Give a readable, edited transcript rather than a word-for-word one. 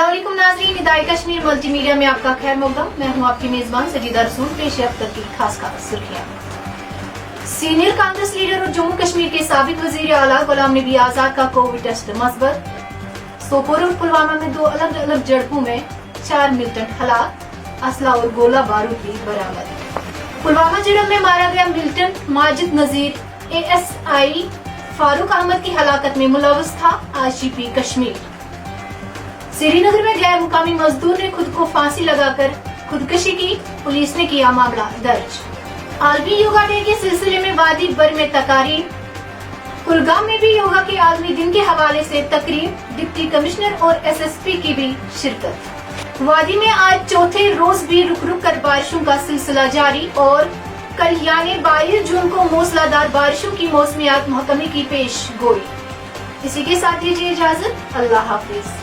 अस्सलामुअलैकुम नाज़रीन, निदाए कश्मीर मल्टीमीडिया में आपका खैर मकदम। मैं हूं आपकी मेजबान सजीदा रसूल। पेश है अब तक की खास सुर्खियां। सीनियर कांग्रेस लीडर और जम्मू कश्मीर के साबिक वजीर आला गुलाम नबी आजाद का कोविड टेस्ट मस्बत। सोपोर और पुलवामा में 2 अलग अलग झड़पों में 4 मिलिटेंट हलाक, असला और गोला बारूद भी बरामद। पुलवामा झड़प में मारा गया मिलिटेंट माजिद नजीर ASI फारूक अहमद की हलाकत में मुलव्वस था IGP कश्मीर। श्रीनगर में गैर मुकामी मजदूर ने खुद को फांसी लगाकर खुदकुशी की, पुलिस ने किया मामला दर्ज। आलमी योगा डे के सिलसिले में वादी भर में तकारीर। कुलगाम में भी योगा के आलमी दिन के हवाले से तकरीब, डिप्टी कमिश्नर और SSP की भी शिरकत। वादी में आज चौथे रोज भी रुक रुक कर बारिशों का सिलसिला जारी और कल यानी 22 जून को मूसलाधार बारिशों की मौसमियात महकमे की पेश गोई। इसी के साथ दीजिए इजाजत। अल्लाह हाफिज।